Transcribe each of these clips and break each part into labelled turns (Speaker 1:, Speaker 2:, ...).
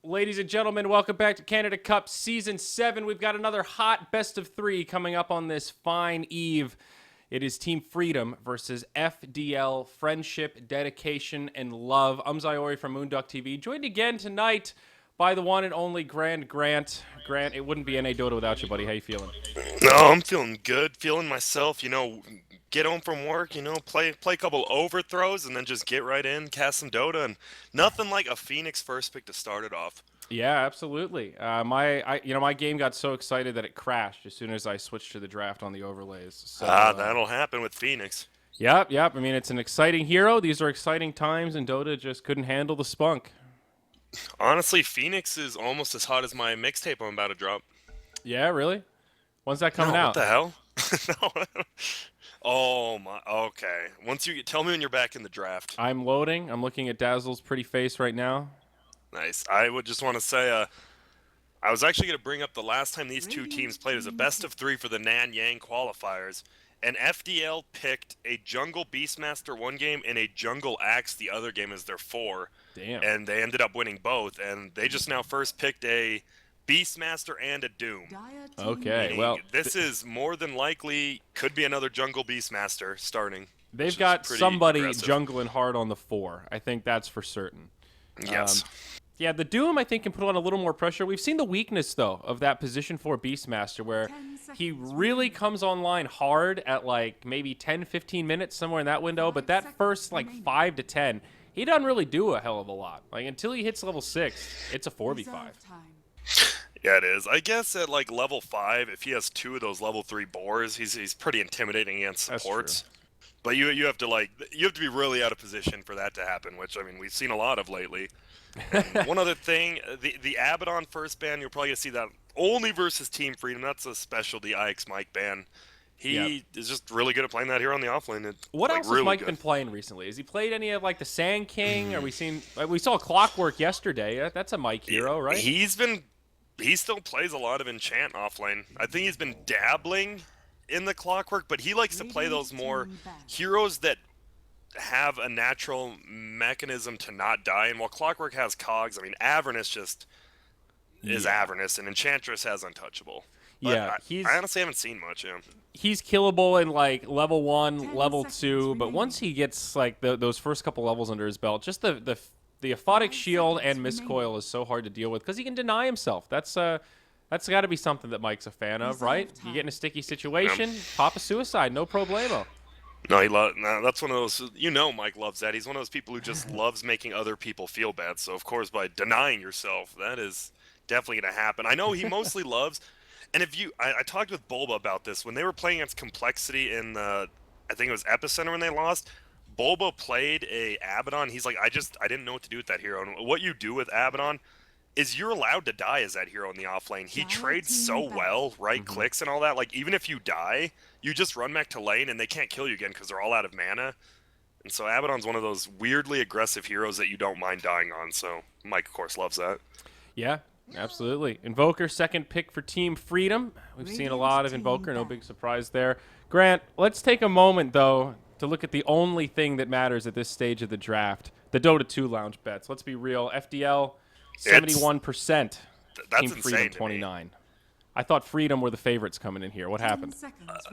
Speaker 1: Ladies and gentlemen, welcome back to Canada Cup Season 7. We've got another hot best of 3 coming up on this fine eve. It is Team Freedom versus FDL, Friendship, Dedication, and Love. I'm Zayori from moonducktv, joined again tonight by the one and only Grant. Grant, it wouldn't be NA Dota without you, buddy. How you feeling?
Speaker 2: No, I'm feeling good, feeling myself, get home from work, play a couple overthrows and then just get right in, cast some Dota, and nothing like a Phoenix first pick to start it off.
Speaker 1: Yeah, absolutely. My game got so excited that it crashed as soon as I switched to the draft on the overlays. So,
Speaker 2: That'll happen with Phoenix.
Speaker 1: Yep. I mean, it's an exciting hero. These are exciting times, and Dota just couldn't handle the spunk.
Speaker 2: Honestly, Phoenix is almost as hot as my mixtape I'm about to drop.
Speaker 1: Yeah, really? When's that coming
Speaker 2: No,
Speaker 1: out?
Speaker 2: what the hell? No. Oh my. Okay. Tell me when you're back in the draft.
Speaker 1: I'm loading. I'm looking at Dazzle's pretty face right now.
Speaker 2: Nice. I would just want to say, I was actually going to bring up the last time these two teams played as a best of 3 for the Nanyang qualifiers, and FDL picked a Jungle Beastmaster one game and a Jungle Axe the other game as their 4.
Speaker 1: Damn.
Speaker 2: And they ended up winning both, and they just now first picked a Beastmaster and a Doom.
Speaker 1: Okay,
Speaker 2: Meaning
Speaker 1: well,
Speaker 2: this is more than likely could be another Jungle Beastmaster starting.
Speaker 1: they've got somebody
Speaker 2: aggressive.
Speaker 1: jungling hard on the 4. I think that's for certain.
Speaker 2: Yes.
Speaker 1: Yeah, the Doom, I think, can put on a little more pressure. We've seen the weakness, though, of that position 4 Beastmaster, where he really comes online hard at, like, maybe 10, 15 minutes, somewhere in that window. But that first, 5 to 10, he doesn't really do a hell of a lot. Like, until he hits level 6, it's a 4v5.
Speaker 2: Yeah, it is. I guess at level 5, if he has 2 of those level 3 boars, he's pretty intimidating against supports. But you have to be really out of position for that to happen, which we've seen a lot of lately. And one other thing, the Abaddon first ban, you're probably gonna see that only versus Team Freedom. That's a specialty IX Mike ban. He is just really good at playing that hero on the offlane.
Speaker 1: What else
Speaker 2: really
Speaker 1: has Mike
Speaker 2: good.
Speaker 1: been playing recently? Has he played any of the Sand King? We saw Clockwork yesterday. That's a Mike hero, right?
Speaker 2: He still plays a lot of Enchant offlane. I think he's been dabbling in the Clockwork, but he likes to play those more heroes that have a natural mechanism to not die. And while Clockwork has cogs, Avernus just is Avernus, and Enchantress has Untouchable. But I honestly haven't seen much. Yeah.
Speaker 1: He's killable in level 1, level 2, but once he gets those first couple levels under his belt, just the Aphotic Shield and Miscoil is so hard to deal with because he can deny himself. That's got to be something that Mike's a fan of, right? You get in a sticky situation, pop a suicide, no problemo.
Speaker 2: No, that's one of those. Mike loves that. He's one of those people who just loves making other people feel bad. So of course, by denying yourself, that is definitely going to happen. I know he mostly loves. And I talked with Bulba about this when they were playing against Complexity in I think it was Epicenter when they lost. Bulba played a Abaddon. He's like, I didn't know what to do with that hero. And what you do with Abaddon is you're allowed to die as that hero in the offlane. He trades so well, clicks and all that. Even if you die, you just run back to lane and they can't kill you again because they're all out of mana. And so Abaddon's one of those weirdly aggressive heroes that you don't mind dying on. So Mike, of course, loves that.
Speaker 1: Yeah, absolutely. Invoker, second pick for Team Freedom. We've seen a lot of Invoker, no big surprise there. Grant, let's take a moment, though, to look at the only thing that matters at this stage of the draft, the Dota 2 lounge bets. Let's be real. FDL, 71%.
Speaker 2: That's
Speaker 1: Team Freedom, 29. I thought Freedom were the favorites coming in here. What happened?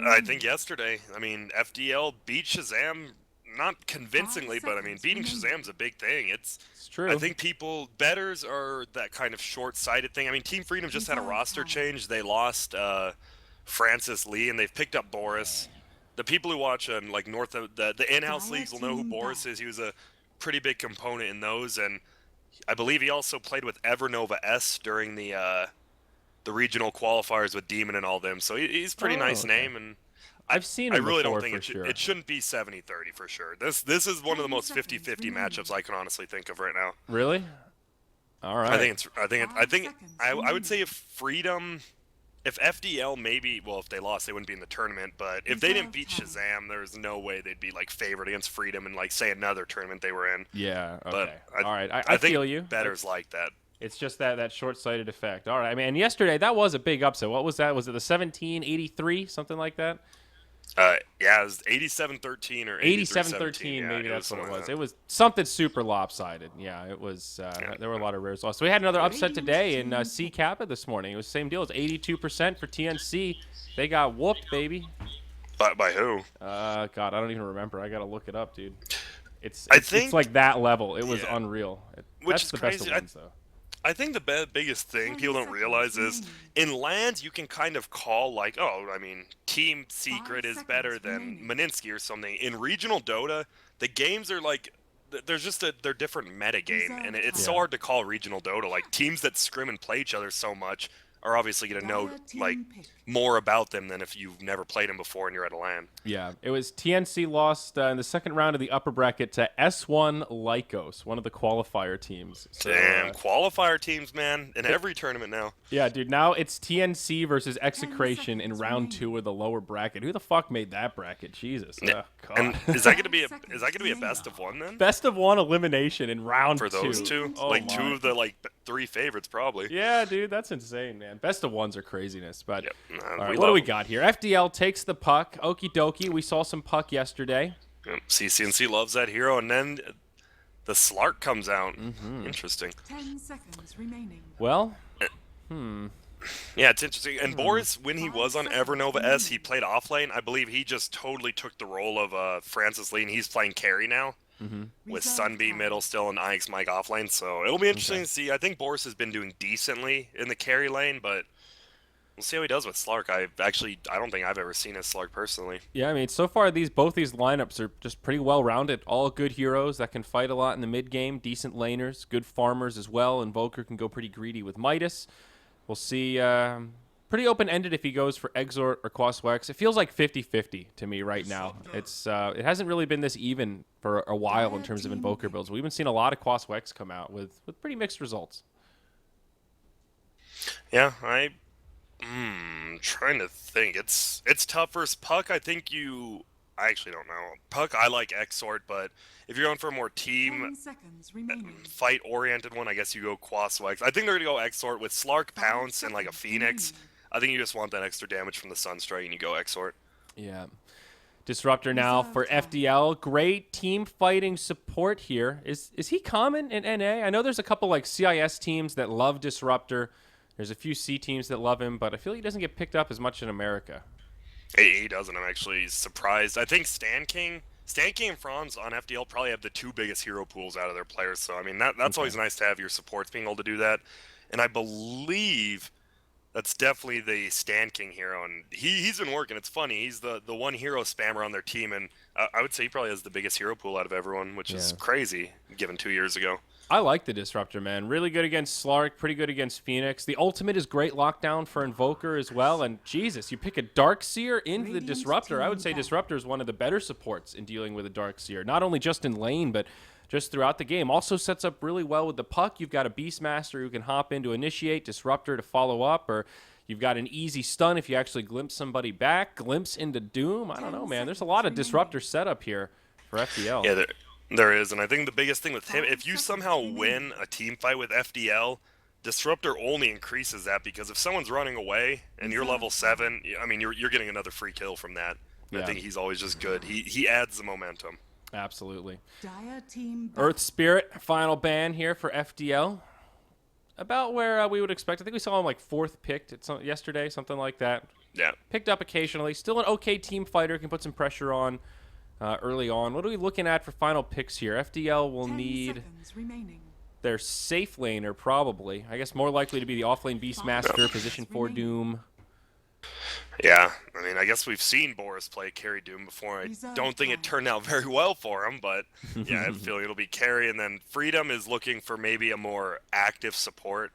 Speaker 2: I think yesterday, FDL beat Shazam, not convincingly, but beating Shazam's a big thing. It's
Speaker 1: true.
Speaker 2: I think bettors are that kind of short-sighted thing. Team Freedom just had a roster change. They lost Francis Lee, and they've picked up Boris. The people who watch North of the in-house leagues will know who Boris is. He was a pretty big component in those, and I believe he also played with Evernova S during the regional qualifiers with Demon and all them. So he's a pretty nice name, and
Speaker 1: I've seen him.
Speaker 2: I really
Speaker 1: before,
Speaker 2: don't think
Speaker 1: sure.
Speaker 2: It shouldn't be 70-30 for sure. This is one of the most 50-50 matchups I can honestly think of right now.
Speaker 1: Really? All right.
Speaker 2: I think I would say if FDL if they lost, they wouldn't be in the tournament. But if they didn't beat Shazam, there's no way they'd be favored against Freedom in say another tournament they were in.
Speaker 1: Yeah. Okay.
Speaker 2: But
Speaker 1: all right. I
Speaker 2: think
Speaker 1: feel you.
Speaker 2: Bettors like that.
Speaker 1: It's just that short-sighted effect. All right. And yesterday that was a big upset. What was that? Was it the 1783, something like that?
Speaker 2: Yeah, it was 87-13 or 83-17.
Speaker 1: 87-13,
Speaker 2: Yeah,
Speaker 1: maybe
Speaker 2: it was
Speaker 1: that's what it
Speaker 2: something like
Speaker 1: was.
Speaker 2: that.
Speaker 1: It was something super lopsided. Yeah, it was.
Speaker 2: Yeah.
Speaker 1: There were a lot of rares lost. So we had another upset today in C Kappa this morning. It was the same deal. It's 82% for TNC. They got whooped, baby.
Speaker 2: By who?
Speaker 1: God, I don't even remember. I gotta look it up, dude. It's
Speaker 2: I
Speaker 1: it's it's
Speaker 2: think,
Speaker 1: like that level. It was
Speaker 2: yeah,
Speaker 1: unreal.
Speaker 2: which
Speaker 1: That's
Speaker 2: is
Speaker 1: the best of
Speaker 2: crazy.
Speaker 1: ones, though.
Speaker 2: I think the biggest thing people don't realize is in lands you can kind of call like, oh, I mean, Team Secret is better than Mininsky or something. In regional Dota, the games are like, there's just they're different meta game, and it's so
Speaker 1: Yeah.
Speaker 2: hard to call regional Dota. Like teams that scrim and play each other so much are obviously going to know like more about them than if you've never played them before and you're at a LAN.
Speaker 1: Yeah, it was TNC lost in the second round of the upper bracket to S1 Lycos, one of the qualifier teams. So,
Speaker 2: Damn, qualifier teams, man, in every tournament now.
Speaker 1: yeah, dude, now it's TNC versus Execration in round 2 of the lower bracket. Who the fuck made that bracket? Jesus.
Speaker 2: Yeah.
Speaker 1: Oh, God.
Speaker 2: And is that going to be a best of one then?
Speaker 1: Best of 1 elimination in round 2.
Speaker 2: For those two?
Speaker 1: Oh,
Speaker 2: like
Speaker 1: my.
Speaker 2: 2 of the like 3 favorites probably.
Speaker 1: Yeah, dude, that's insane, man. Best of 1s are craziness. But
Speaker 2: Yep.
Speaker 1: all right, what do we got here? FDL takes the puck. Okie dokie. We saw some puck yesterday.
Speaker 2: Yep. CCNC loves that hero, and then the Slark comes out.
Speaker 1: Mm-hmm.
Speaker 2: Interesting.
Speaker 3: 10 seconds remaining.
Speaker 1: Well,
Speaker 2: Yeah, it's interesting. And Boris, when he was on Evernova S, he played offlane. I believe he just totally took the role of Francis Lee, and he's playing carry now. With Sunbeam middle still and IX Mike offlane, so it'll be interesting to see. I think Boris has been doing decently in the carry lane, but we'll see how he does with Slark. I don't think I've ever seen a Slark personally.
Speaker 1: yeah, I mean, so far both these lineups are just pretty well rounded. All good heroes that can fight a lot in the mid game, decent laners, good farmers as well. Invoker can go pretty greedy with Midas. We'll see. Pretty open-ended if he goes for Exort or Quaswex. It feels like 50-50 to me right now. It hasn't really been this even for a while in terms of Invoker builds. We've been seeing a lot of Quaswex come out with pretty mixed results.
Speaker 2: Yeah, trying to think. It's tough versus Puck. I actually don't know. Puck, I like Exort, but if you're going for a more
Speaker 3: 10
Speaker 2: team
Speaker 3: seconds remaining.
Speaker 2: fight-oriented one, I guess you go Quaswex. I think they're going to go Exort with Slark, Pounce, and like a Phoenix. I think you just want that extra damage from the Sunstrike, and you go Exort.
Speaker 1: Yeah. Disruptor now for FDL. Great team fighting support here. Is he common in NA? I know there's a couple like CIS teams that love Disruptor. There's a few C teams that love him, but I feel he doesn't get picked up as much in America.
Speaker 2: He doesn't. I'm actually surprised. I think Stan King and Franz on FDL probably have the 2 biggest hero pools out of their players. So, I mean, that's always nice to have your supports being able to do that. And I believe that's definitely the Stan King hero. And he's been working. It's funny. He's the one hero spammer on their team. And I would say he probably has the biggest hero pool out of everyone, which is crazy given 2 years ago.
Speaker 1: I like the Disruptor, man. Really good against Slark, pretty good against Phoenix. The ultimate is great lockdown for Invoker as well. And Jesus, you pick a Darkseer into the Disruptor. I would say Disruptor is one of the better supports in dealing with a Darkseer. Not only just in lane, but just throughout the game. Also sets up really well with the puck. You've got a Beastmaster who can hop in to initiate, Disruptor to follow up, or you've got an easy stun if you actually glimpse somebody back, glimpse into Doom. I don't know, man. There's a lot of Disruptor setup here for FDL.
Speaker 2: Yeah, there is, and I think the biggest thing with him, if you somehow win a team fight with FDL, Disruptor only increases that, because if someone's running away and you're level 7, I mean, you're getting another free kill from that. I think he's always just good. He adds the momentum.
Speaker 1: Absolutely.
Speaker 3: Dire team
Speaker 1: Earth Spirit, final ban here for FDL. About where we would expect. I think we saw him like 4th picked yesterday, something like that.
Speaker 2: Yeah.
Speaker 1: Picked up occasionally. Still an okay team fighter, can put some pressure on early on. What are we looking at for final picks here? FDL will
Speaker 3: 10
Speaker 1: need
Speaker 3: seconds remaining.
Speaker 1: their safe laner, probably. I guess more likely to be the offlane Beastmaster, position 4 Doom.
Speaker 2: Yeah, I mean, I guess we've seen Boris play carry Doom before. I don't think it turned out very well for him, but yeah, I feel it'll be carry. And then Freedom is looking for maybe a more active support.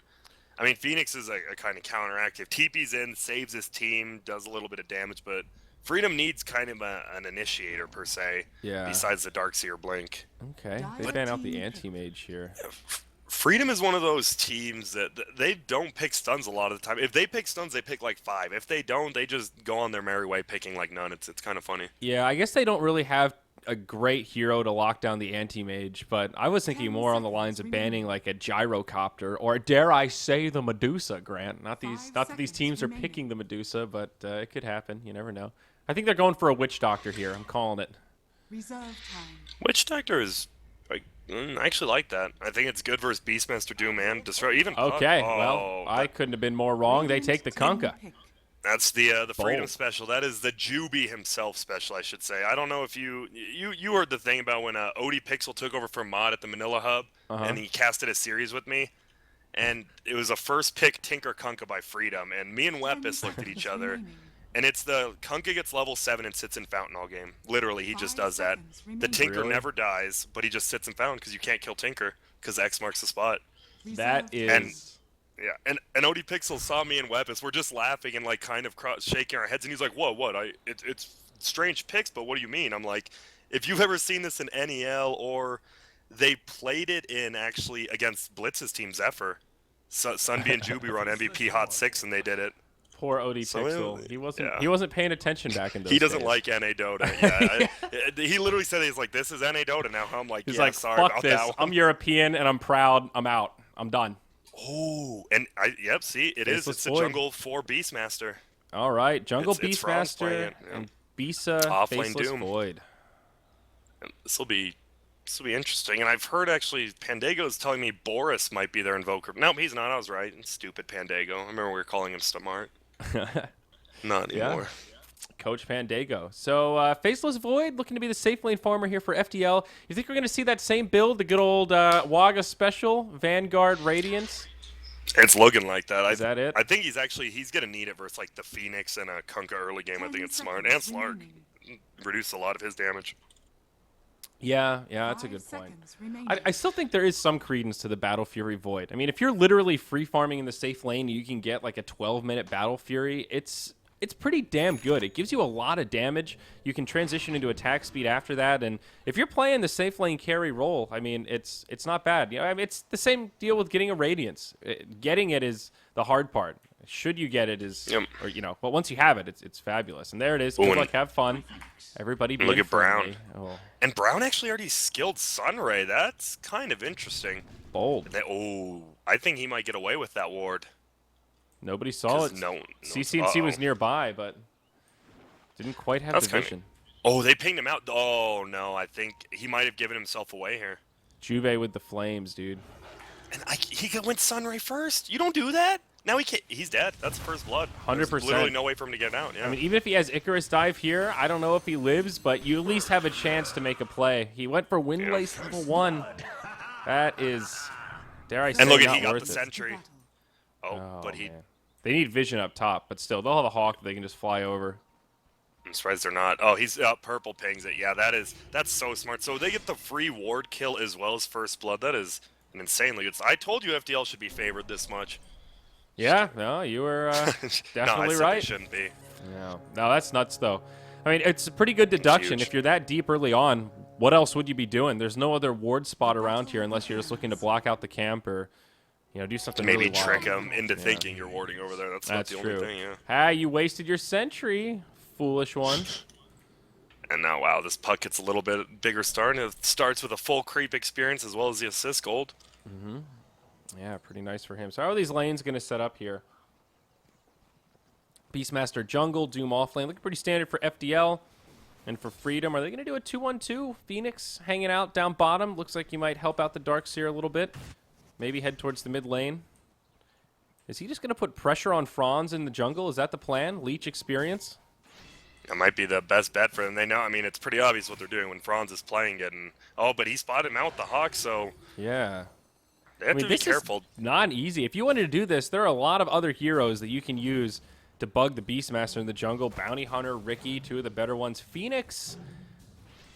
Speaker 2: I mean, Phoenix is a kind of counteractive. TP's in, saves his team, does a little bit of damage, but Freedom needs kind of an initiator, per se, besides the Darkseer Blink.
Speaker 1: Okay, they ban out the anti-mage here.
Speaker 2: Freedom is one of those teams that they don't pick stuns a lot of the time. If they pick stuns, they pick like 5. If they don't, they just go on their merry way picking like none. It's kind of funny.
Speaker 1: Yeah, I guess they don't really have a great hero to lock down the anti-mage, but I was thinking more on the lines of banning like a gyrocopter, or dare I say the Medusa, Grant. Not that these teams are picking the Medusa, but it could happen. You never know. I think they're going for a Witch Doctor here. I'm calling it.
Speaker 3: Reserve time.
Speaker 2: Witch Doctor is, I actually like that. I think it's good versus Beastmaster Doom and Destroy. Even Puck.
Speaker 1: Okay,
Speaker 2: Oh,
Speaker 1: well, I couldn't have been more wrong. They take the Kunkka.
Speaker 2: That's the Freedom
Speaker 1: Bold.
Speaker 2: special. That is the Juby himself special, I should say. I don't know if you heard the thing about when Odie Pixel took over for Mod at the Manila Hub, and he casted a series with me, and it was a first pick Tinker Kunkka by Freedom, and me and Wepis looked at each other, and it's the Kunkka gets level 7 and sits in Fountain all game. Literally, he just does that. The Tinker
Speaker 1: Really?
Speaker 2: never dies, but he just sits in Fountain because you can't kill Tinker because X marks the spot.
Speaker 1: That is.
Speaker 2: And yeah, and Odie Pixel saw me and Wepis. We're just laughing and like kind of shaking our heads, and he's like, "Whoa, what? It's strange picks, but what do you mean?" I'm like, "If you've ever seen this in NEL or they played it in actually against Blitz's team Zephyr, Sunby and Juby were on MVP Hot 6 and they did it."
Speaker 1: Poor Odie
Speaker 2: So,
Speaker 1: Pixel.
Speaker 2: yeah.
Speaker 1: He wasn't paying attention back in those
Speaker 2: He doesn't
Speaker 1: days.
Speaker 2: like NA Dota. Yeah, he literally said he's like, "This is NA Dota now." I'm like,
Speaker 1: He's
Speaker 2: "Yeah,
Speaker 1: like,
Speaker 2: sorry
Speaker 1: fuck
Speaker 2: about
Speaker 1: this.
Speaker 2: that one."
Speaker 1: I'm European and I'm proud. I'm out. I'm done.
Speaker 2: Oh, and yep, see, it is.
Speaker 1: Faceless
Speaker 2: It's the
Speaker 1: Void.
Speaker 2: Jungle 4 Beastmaster.
Speaker 1: All right, Jungle
Speaker 2: It's Franz playing
Speaker 1: Beastmaster
Speaker 2: it, yeah.
Speaker 1: and Bisa
Speaker 2: Offlane
Speaker 1: Faceless
Speaker 2: Doom.
Speaker 1: Void.
Speaker 2: This will be interesting. And I've heard actually Pandago's telling me Boris might be their Invoker. Nope, he's not. I was right. Stupid Pandago. I remember we were calling him Stamart. Not
Speaker 1: Yeah.
Speaker 2: anymore.
Speaker 1: Coach Pandago. So Faceless Void looking to be the safe lane farmer here for FDL. You think we're going to see that same build, the good old Waga special, Vanguard Radiance?
Speaker 2: It's looking like that.
Speaker 1: Is that it?
Speaker 2: I think he's going to need it versus like the Phoenix and a Kunkka early game. I think it's smart. And Slark reduced a lot of his damage.
Speaker 1: Yeah, that's a good point. I still think there is some credence to the Battle Fury Void. I mean, if you're literally free farming in the safe lane, you can get like a 12-minute Battle Fury. It's pretty damn good. It gives you a lot of damage. You can transition into attack speed after that, and if you're playing the safe lane carry role, I mean, it's not bad. You know, I mean, it's the same deal with getting a Radiance. Getting it is the hard part. Should you get it is, or you know, but once you have it, it's fabulous. And there it is. Good luck, have fun. Everybody being
Speaker 2: Look at
Speaker 1: friendly.
Speaker 2: Brown.
Speaker 1: Oh,
Speaker 2: And Brown actually already skilled Sunray. That's kind of interesting.
Speaker 1: bold.
Speaker 2: I think he might get away with that ward.
Speaker 1: Nobody saw
Speaker 2: 'Cause
Speaker 1: it.
Speaker 2: no
Speaker 1: CCNC was nearby, but didn't quite have
Speaker 2: That's
Speaker 1: the
Speaker 2: kinda-
Speaker 1: vision.
Speaker 2: Oh, they pinged him out. Oh, no. I think he might have given himself away here.
Speaker 1: Juve with the flames, dude.
Speaker 2: And he went Sunray first. You don't do that. Now he can't. He's dead. That's first blood.
Speaker 1: 100%.
Speaker 2: There's literally no way for him to get out. Yeah.
Speaker 1: I mean, even if he has Icarus dive here, I don't know if he lives, but you at least have a chance to make a play. He went for Windlace level 1. That is, dare I say,
Speaker 2: and look at
Speaker 1: not
Speaker 2: he got
Speaker 1: worth
Speaker 2: the
Speaker 1: it.
Speaker 2: sentry. Oh,
Speaker 1: Oh,
Speaker 2: but he.
Speaker 1: man. They need vision up top, but still, they'll have a hawk that they can just fly over.
Speaker 2: I'm surprised they're not. Oh, he's purple pings it. Yeah, that's so smart. So they get the free ward kill as well as first blood. That is an insanely good. I told you FDL should be favored this much.
Speaker 1: Yeah, no, you were
Speaker 2: No, I
Speaker 1: definitely
Speaker 2: said
Speaker 1: right.
Speaker 2: they shouldn't be.
Speaker 1: No, that's nuts, though. I mean, it's a pretty good deduction.
Speaker 2: huge.
Speaker 1: If you're that deep early on, what else would you be doing? There's no other ward spot around here unless you're just looking to block out the camp or, you know, do something
Speaker 2: Maybe
Speaker 1: really wild.
Speaker 2: trick him into thinking you're warding over there. That's not
Speaker 1: That's
Speaker 2: the
Speaker 1: true.
Speaker 2: only thing. Yeah.
Speaker 1: Ah, you wasted your sentry, foolish one.
Speaker 2: And now, wow, this puck gets a little bit bigger start. And it starts with a full creep experience as well as the assist gold.
Speaker 1: Yeah, pretty nice for him. So how are these lanes going to set up here? Beastmaster jungle, Doom offlane. Looking pretty standard for FDL and for Freedom. Are they going to do a 2-1-2? Phoenix hanging out down bottom. Looks like you might help out the Darkseer a little bit. Maybe head towards the mid lane. Is he just going to put pressure on Franz in the jungle? Is that the plan? Leech experience?
Speaker 2: That might be the best bet for them. They know. I mean, it's pretty obvious what they're doing when Franz is playing it. And but he spotted him out with the hawk, so
Speaker 1: Yeah.
Speaker 2: they have to be careful.
Speaker 1: This is not easy. If you wanted to do this, there are a lot of other heroes that you can use to bug the Beastmaster in the jungle. Bounty Hunter, Ricky, two of the better ones. Phoenix,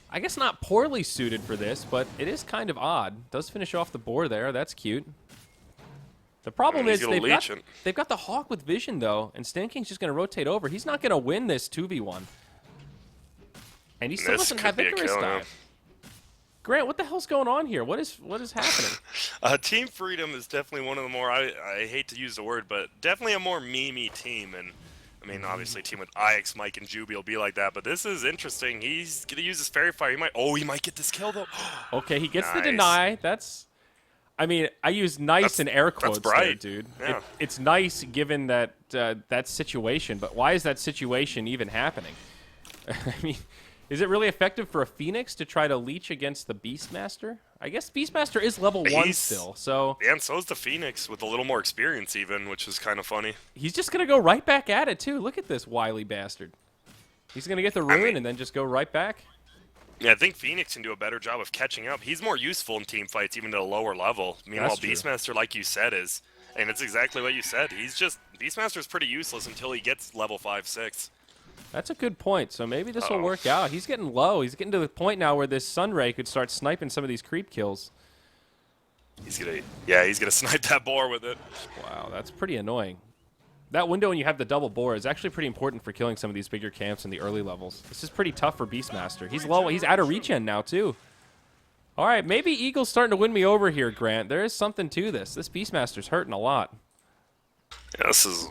Speaker 1: I guess not poorly suited for this, but it is kind of odd. Does finish off the board there. That's cute. The problem
Speaker 2: He's
Speaker 1: is
Speaker 2: gonna leech it.
Speaker 1: they've got the Hawk with vision, though, and Stan King's just going to rotate over. He's not going to win this 2v1. And he still
Speaker 2: This
Speaker 1: doesn't
Speaker 2: could
Speaker 1: have
Speaker 2: be a
Speaker 1: Icarus
Speaker 2: kill, yeah.
Speaker 1: dive. Grant, what the hell's going on here? What is happening?
Speaker 2: Team Freedom is definitely one of the more, I hate to use the word, but definitely a more memey team. And I mean, obviously, a team with Ix, Mike, and Juby will be like that. But this is interesting. He's gonna use his Fairy Fire. He might get this kill though.
Speaker 1: Okay, he gets the
Speaker 2: Nice.
Speaker 1: deny. That's, I mean, I use nice in air quotes there,
Speaker 2: bright.
Speaker 1: dude.
Speaker 2: Yeah.
Speaker 1: It's nice given that that situation, but why is that situation even happening? I mean, is it really effective for a Phoenix to try to leech against the Beastmaster? I guess Beastmaster is level 1 still, so...
Speaker 2: Yeah, and so is the Phoenix with a little more experience even, which is kind of funny.
Speaker 1: He's just going to go right back at it, too. Look at this wily bastard. He's going to get the rune and then just go right back.
Speaker 2: Yeah, I think Phoenix can do a better job of catching up. He's more useful in team fights, even at a lower level. Meanwhile, Beastmaster, like you said, is... And it's exactly what you said. He's just... Beastmaster's pretty useless until he gets level 5-6.
Speaker 1: That's a good point. So maybe this will work out. He's getting low. He's getting to the point now where this Sunray could start sniping some of these creep kills.
Speaker 2: He's gonna snipe that boar with it.
Speaker 1: Wow, that's pretty annoying. That window when you have the double boar is actually pretty important for killing some of these bigger camps in the early levels. This is pretty tough for Beastmaster. He's low. He's out of regen now, too. All right, maybe Eagle's starting to win me over here, Grant. There is something to this. This Beastmaster's hurting a lot.
Speaker 2: Yeah, this is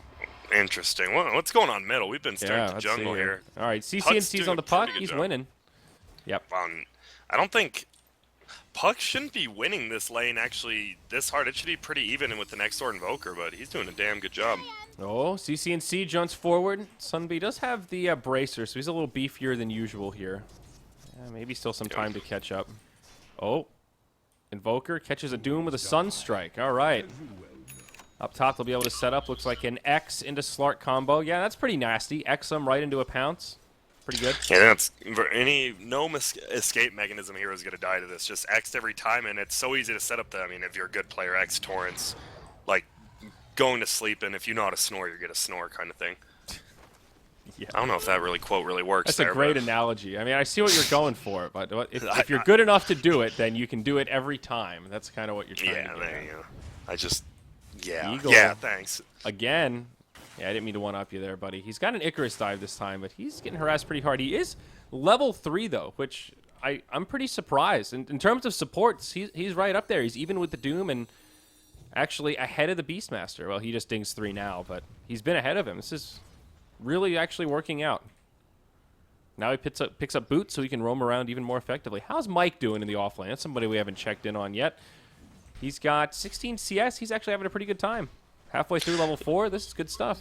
Speaker 2: interesting. What's going on middle? We've been starting to jungle here.
Speaker 1: All right, CCNC's on the puck. He's winning. Yep.
Speaker 2: I don't think... Puck shouldn't be winning this lane actually this hard. It should be pretty even with the next door Invoker, but he's doing a damn good job.
Speaker 1: Oh, CCNC jumps forward. Sunbee does have the bracer, so he's a little beefier than usual here. Yeah, maybe still some time to catch up. Oh, Invoker catches a Doom with a Sunstrike. All right. Up top, they'll be able to set up. Looks like an X into Slark combo. Yeah, that's pretty nasty. X him right into a pounce. Pretty good.
Speaker 2: Yeah, that's no escape mechanism here is going to die to this. Just X every time, and it's so easy to set up. I mean, if you're a good player, X torrents, like going to sleep, and if you know how to snore, you're going to snore kind of thing. Yeah. I don't know if that quote really works.
Speaker 1: That's a great analogy. I mean, I see what you're going for, but if you're good enough to do it, then you can do it every time. That's kind of what you're trying to do.
Speaker 2: There you go.
Speaker 1: Eagle,
Speaker 2: yeah, thanks.
Speaker 1: Again. Yeah, I didn't mean to one-up you there, buddy. He's got an Icarus dive this time, but he's getting harassed pretty hard. He is level 3, though, which I'm pretty surprised. In terms of supports, he's right up there. He's even with the Doom and actually ahead of the Beastmaster. Well, he just dings 3 now, but he's been ahead of him. This is really actually working out. Now he picks up boots so he can roam around even more effectively. How's Mike doing in the offlane? That's somebody we haven't checked in on yet. He's got 16 CS. He's actually having a pretty good time. Halfway through level 4, this is good stuff.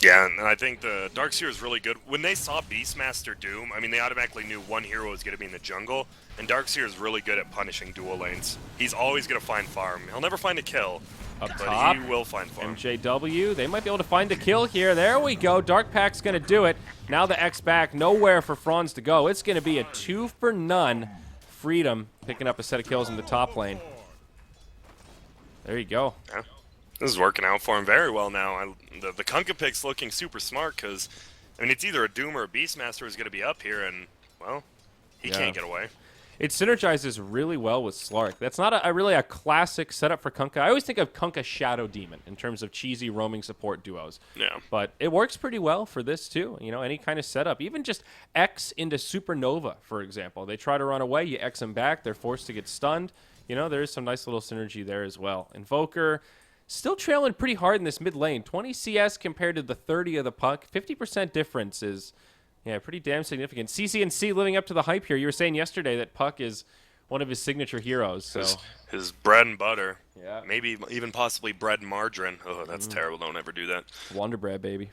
Speaker 2: Yeah, and I think the Darkseer is really good. When they saw Beastmaster Doom, I mean, they automatically knew one hero was going to be in the jungle, and Darkseer is really good at punishing dual lanes. He's always going to find farm. He'll never find a kill,
Speaker 1: up
Speaker 2: but
Speaker 1: top,
Speaker 2: he will find farm.
Speaker 1: MJW, they might be able to find a kill here. There we go. Dark Pack's going to do it. Now the X back, nowhere for Franz to go. It's going to be a 2-for-none. Freedom picking up a set of kills in the top lane. There you go.
Speaker 2: Yeah. This is working out for him very well now. The Kunkka pick's looking super smart because, I mean, it's either a Doom or a Beastmaster who's going to be up here, and, well, he can't get away.
Speaker 1: It synergizes really well with Slark. That's not really a classic setup for Kunkka. I always think of Kunkka Shadow Demon in terms of cheesy roaming support duos.
Speaker 2: Yeah.
Speaker 1: But it works pretty well for this, too. You know, any kind of setup. Even just X into Supernova, for example. They try to run away, you X them back, they're forced to get stunned. You know, there's some nice little synergy there as well. Invoker... still trailing pretty hard in this mid lane. 20 CS compared to the 30 of the puck. 50% difference is, yeah, pretty damn significant. CCNC living up to the hype here. You were saying yesterday that Puck is one of his signature heroes. So
Speaker 2: his bread and butter.
Speaker 1: Yeah.
Speaker 2: Maybe even possibly bread and margarine. Oh, that's terrible. Don't ever do that.
Speaker 1: Wonder Bread, baby.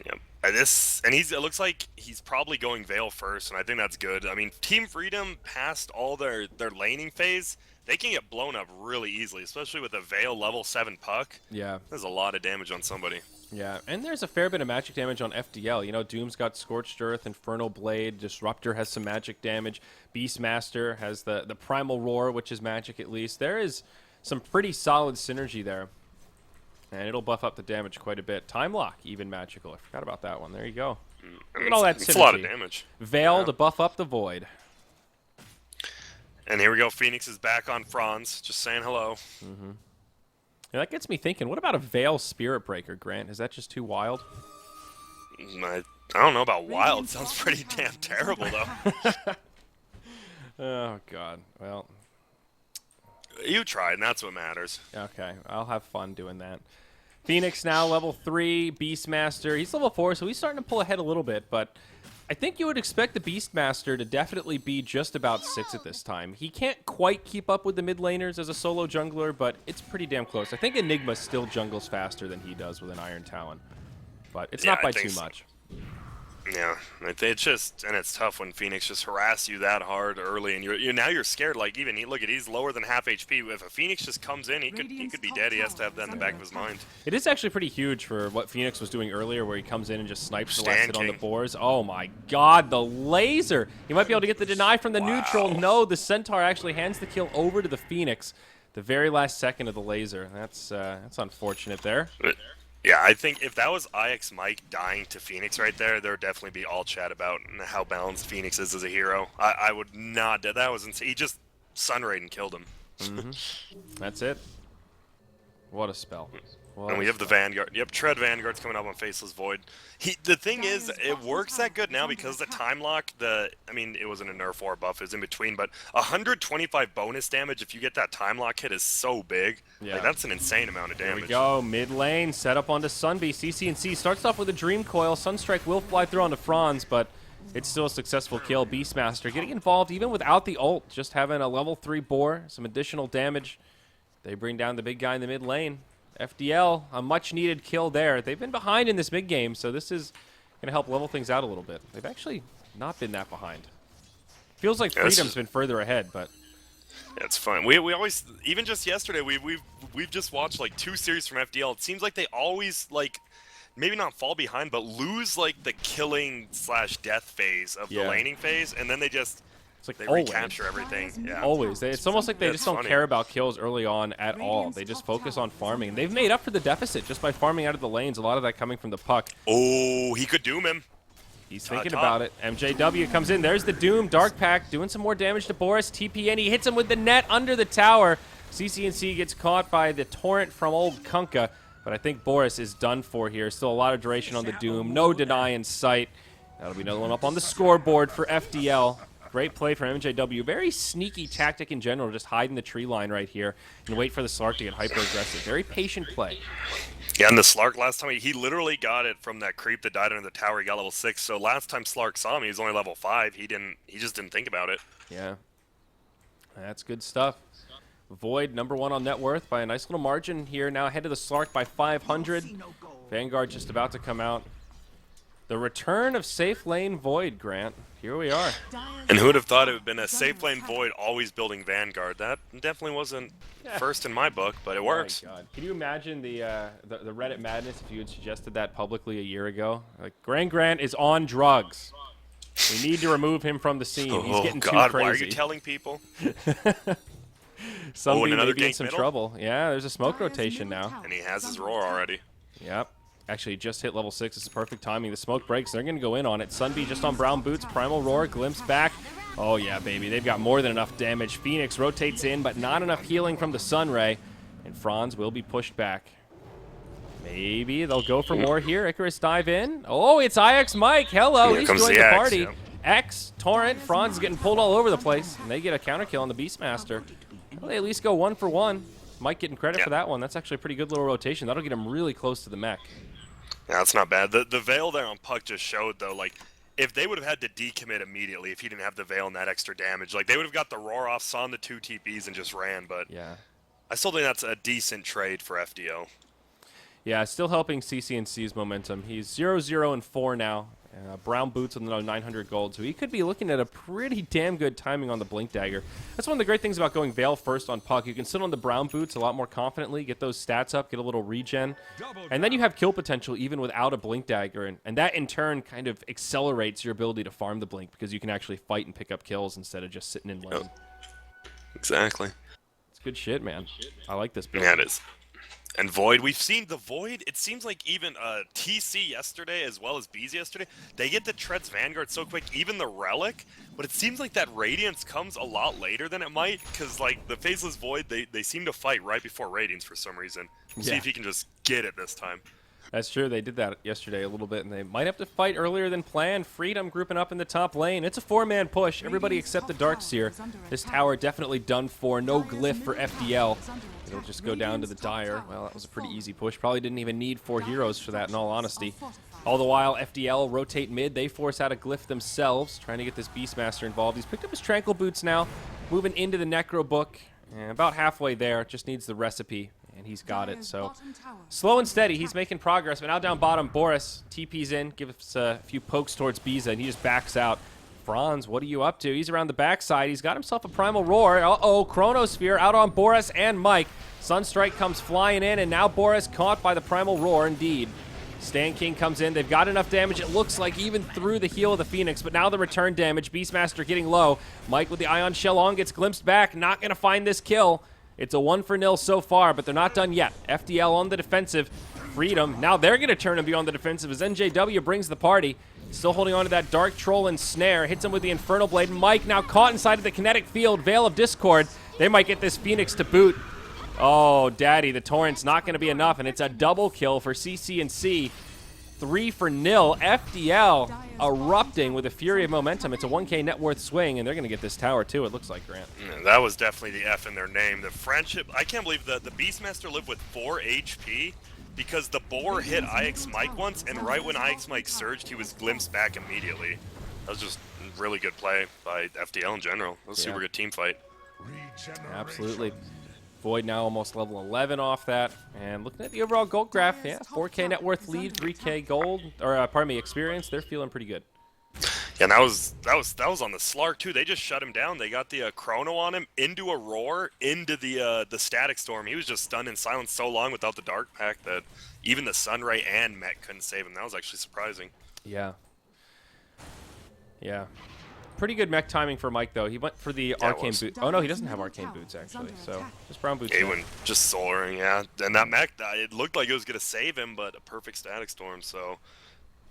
Speaker 2: Yep. It looks like he's probably going Veil first, and I think that's good. I mean, Team Freedom past all their laning phase, they can get blown up really easily, especially with a Veil level 7 puck.
Speaker 1: Yeah.
Speaker 2: There's a lot of damage on somebody.
Speaker 1: Yeah, and there's a fair bit of magic damage on FDL. You know, Doom's got Scorched Earth, Infernal Blade, Disruptor has some magic damage, Beastmaster has the Primal Roar, which is magic at least. There is some pretty solid synergy there. And it'll buff up the damage quite a bit. Time Lock, even magical. I forgot about that one. There you go. Look at all that synergy.
Speaker 2: It's a lot of damage.
Speaker 1: Veil to buff up the Void.
Speaker 2: And here we go. Phoenix is back on Franz. Just saying hello.
Speaker 1: Mm-hmm. Yeah, that gets me thinking. What about a Veil Spirit Breaker, Grant? Is that just too wild?
Speaker 2: I don't know about wild. Sounds pretty damn terrible, though.
Speaker 1: Oh, God. Well...
Speaker 2: you tried, and that's what matters.
Speaker 1: Okay, I'll have fun doing that. Phoenix now level 3, Beastmaster. He's level 4, so he's starting to pull ahead a little bit, but I think you would expect the Beastmaster to definitely be just about 6 at this time. He can't quite keep up with the mid laners as a solo jungler, but it's pretty damn close. I think Enigma still jungles faster than he does with an Iron Talon, but it's not by too much.
Speaker 2: Yeah, it's tough when Phoenix just harass you that hard early, and you're scared. Like even he's lower than half HP. If a Phoenix just comes in, he could be dead. He has to have that in the back of his mind.
Speaker 1: It is actually pretty huge for what Phoenix was doing earlier, where he comes in and just snipes the last
Speaker 2: Stand
Speaker 1: hit on the
Speaker 2: King.
Speaker 1: boars. Oh my God, the laser! He might be able to get the deny from the neutral. No, the Centaur actually hands the kill over to the Phoenix. The very last second of the laser. That's unfortunate there.
Speaker 2: Yeah, I think if that was IX Mike dying to Phoenix right there would definitely be all chat about how balanced Phoenix is as a hero. I would not. That was insane. He just Sunrayed and killed him.
Speaker 1: That's it. What a spell.
Speaker 2: And we have the Vanguard. Yep, Tread Vanguard's coming up on Faceless Void. The thing is, it works that good now because the time lock, it wasn't a nerf or buff, it was in between, but 125 bonus damage if you get that time lock hit is so big.
Speaker 1: Yeah.
Speaker 2: Like, that's an insane amount of
Speaker 1: Here
Speaker 2: damage.
Speaker 1: we go, mid lane, set up onto Sunbee. CC&C starts off with a Dream Coil. Sunstrike will fly through onto Franz, but it's still a successful kill. Beastmaster getting involved even without the ult, just having a level 3 boar, some additional damage. They bring down the big guy in the mid lane. FDL, a much-needed kill there. They've been behind in this mid game, so this is going to help level things out a little bit. They've actually not been that behind. Feels like Freedom's been further ahead, but
Speaker 2: It's fun. We always, even just yesterday, we've just watched like 2 series from FDL. It seems like they always like maybe not fall behind, but lose like the killing / death phase of the laning phase, and then they just
Speaker 1: it's like
Speaker 2: they
Speaker 1: always.
Speaker 2: recapture everything. Yeah.
Speaker 1: Always. It's almost like they
Speaker 2: Yeah,
Speaker 1: just
Speaker 2: it's
Speaker 1: don't
Speaker 2: funny.
Speaker 1: care about kills early on at all. They just focus on farming. And they've made up for the deficit just by farming out of the lanes. A lot of that coming from the puck.
Speaker 2: Oh, he could doom him.
Speaker 1: He's thinking about it. MJW comes in. There's the Doom. Dark Pack doing some more damage to Boris. TPN. He hits him with the net under the tower. CC&C gets caught by the torrent from old Kunkka. But I think Boris is done for here. Still a lot of duration on the Doom. No deny in sight. That'll be another one up on the scoreboard for FDL. Great play from MJW. Very sneaky tactic in general. Just hide in the tree line right here and wait for the Slark to get hyper-aggressive. Very patient play.
Speaker 2: Yeah, and the Slark last time, he literally got it from that creep that died under the tower. He got level 6. So last time Slark saw him, he was only level 5. He just didn't think about it.
Speaker 1: Yeah. That's good stuff. Void, #1 on net worth by a nice little margin here. Now ahead of the Slark by 500. Vanguard just about to come out. The return of safe lane Void, Grant. Here we are.
Speaker 2: And who would have thought it would have been a safe lane Void always building Vanguard? That definitely wasn't first in my book, but it works.
Speaker 1: Oh my God. Can you imagine the Reddit madness if you had suggested that publicly a year ago? Like, Grant is on drugs. We need to remove him from the scene. He's getting too crazy.
Speaker 2: Why are you telling people?
Speaker 1: Somebody
Speaker 2: another
Speaker 1: may be in
Speaker 2: gank
Speaker 1: some
Speaker 2: middle?
Speaker 1: trouble. Yeah, there's a smoke rotation now.
Speaker 2: And he has his roar already.
Speaker 1: Yep. Actually, just hit level 6. This is perfect timing. The smoke breaks. They're going to go in on it. Sunbee just on brown boots. Primal Roar. Glimpse back. Oh, yeah, baby. They've got more than enough damage. Phoenix rotates in, but not enough healing from the Sunray. And Franz will be pushed back. Maybe they'll go for more here. Icarus dive in. Oh, it's IX Mike. Hello.
Speaker 2: Here
Speaker 1: He's
Speaker 2: comes
Speaker 1: joined
Speaker 2: the
Speaker 1: the
Speaker 2: X,
Speaker 1: party.
Speaker 2: yep.
Speaker 1: X, Torrent, Franz is getting pulled all over the place. And they get a counter kill on the Beastmaster. Well, they at least go 1 for 1. Mike getting credit for that one. That's actually a pretty good little rotation. That'll get him really close to the mech.
Speaker 2: Yeah, that's not bad. The Veil there on Puck just showed, though, like, if they would have had to decommit immediately if he didn't have the Veil and that extra damage, like, they would have got the Roar off, saw the 2 TPs, and just ran, but
Speaker 1: Yeah.
Speaker 2: I still think that's a decent trade for FDO.
Speaker 1: Yeah, still helping CC&C's momentum. He's 0-0-4 now. Brown boots with another 900 gold, so he could be looking at a pretty damn good timing on the Blink Dagger. That's one of the great things about going Veil first on Puck. You can sit on the brown boots a lot more confidently, get those stats up, get a little regen, and then you have kill potential even without a Blink Dagger, and that in turn kind of accelerates your ability to farm the Blink because you can actually fight and pick up kills instead of just sitting in lane.
Speaker 2: Exactly.
Speaker 1: It's good shit, man. I like this build.
Speaker 2: Yeah, it is. And Void, we've seen the Void, it seems like even TC yesterday as well as Bees yesterday, they get the Treads Vanguard so quick, even the Relic, but it seems like that Radiance comes a lot later than it might, because like the Faceless Void, they seem to fight right before Radiance for some reason. We'll see if he can just get it this time.
Speaker 1: That's true. They did that yesterday a little bit, and they might have to fight earlier than planned. Freedom grouping up in the top lane. It's a 4-man push. Everybody except the Darkseer. This tower definitely done for. No glyph for FDL. It'll just go down to the Dire. Well, that was a pretty easy push. Probably didn't even need 4 heroes for that, in all honesty. All the while, FDL rotate mid. They force out a glyph themselves, trying to get this Beastmaster involved. He's picked up his Tranquil Boots now, moving into the Necro Book. About halfway there. Just needs the recipe. And he's got it.
Speaker 3: Dire's
Speaker 1: So
Speaker 3: bottom tower
Speaker 1: slow and
Speaker 3: is
Speaker 1: steady.
Speaker 3: under
Speaker 1: He's
Speaker 3: attack.
Speaker 1: making progress. But now down bottom, Boris TP's in, gives a few pokes towards Biza, and he just backs out. Franz, what are you up to? He's around the backside. He's got himself a Primal Roar. Uh-oh, Chronosphere out on Boris and Mike. Sunstrike comes flying in, and now Boris caught by the Primal Roar indeed. Stan King comes in. They've got enough damage, it looks like, even through the heal of the Phoenix, but now the return damage. Beastmaster getting low. Mike with the Ion Shell on gets glimpsed back. Not going to find this kill. It's a 1-0 so far, but they're not done yet. FDL on the defensive. Freedom. Now they're going to turn and be on the defensive as NJW brings the party. Still holding on to that Dark Troll and Snare. Hits him with the Infernal Blade. Mike now caught inside of the kinetic field. Veil of Discord. They might get this Phoenix to boot. Oh, daddy, the Torrent's not going to be enough, and it's a double kill for CC&C. 3-0. FDL erupting with a fury of momentum. It's a 1K net worth swing, and they're going to get this tower, too, it looks like, Grant.
Speaker 2: Yeah, that was definitely the F in their name. The friendship, I can't believe the Beastmaster lived with 4 HP because the Boar hit IX Mike once, and right when IX Mike surged, he was glimpsed back immediately. That was just really good play by FDL in general. It was a super good team fight.
Speaker 1: Absolutely. Void now almost level 11 off that. And looking at the overall gold graph, yeah, 4K net worth lead, 3K gold, or pardon me, experience. They're feeling pretty good.
Speaker 2: Yeah, and that was on the Slark too. They just shut him down. They got the Chrono on him into a Roar, into the Static Storm. He was just stunned in silence so long without the Dark Pack that even the Sunray and Mech couldn't save him. That was actually surprising.
Speaker 1: Yeah. Yeah. Pretty good mech timing for Mike, though. He went for the Arcane Boot. Oh, no, he doesn't have Arcane Boots, actually. So, just Brown Boots.
Speaker 2: He went just soaring, yeah. And that mech, it looked like it was going to save him, but a perfect Static Storm. So,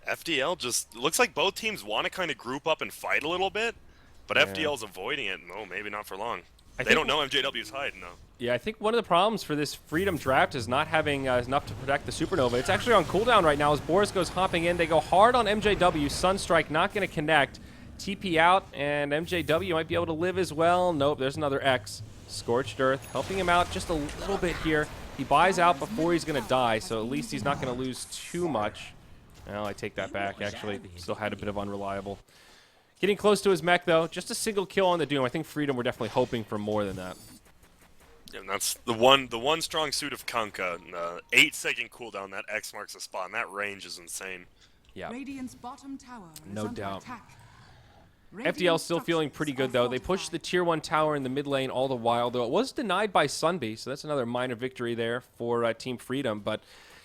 Speaker 2: FDL just looks like both teams want to kind of group up and fight a little bit, but FDL's avoiding it. No, maybe not for long. They don't know MJW's hiding, though. Yeah,
Speaker 1: I think one of the problems for this Freedom draft is not having enough to protect the Supernova. It's actually on cooldown right now as Boris goes hopping in. They go hard on MJW. Sunstrike not going to connect. TP out, and MJW might be able to live as well. Nope, there's another X. Scorched Earth helping him out just a little bit here. He buys out before he's going to die, so at least he's not going to lose too much. Well, I take that back, actually. Still had a bit of unreliable. Getting close to his mech, though. Just a single kill on the Doom. I think Freedom were definitely hoping for more than that.
Speaker 2: Yeah, and that's the one strong suit of Kunkka. 8-second cooldown, that X marks the spot, and that range is insane.
Speaker 1: Yeah.
Speaker 3: Radiant's bottom tower is
Speaker 1: No
Speaker 3: under
Speaker 1: doubt.
Speaker 3: attack.
Speaker 1: FDL still feeling pretty good, though. They pushed the Tier 1 tower in the mid lane all the while, though it was denied by Sunbee, so that's another minor victory there for Team Freedom. But,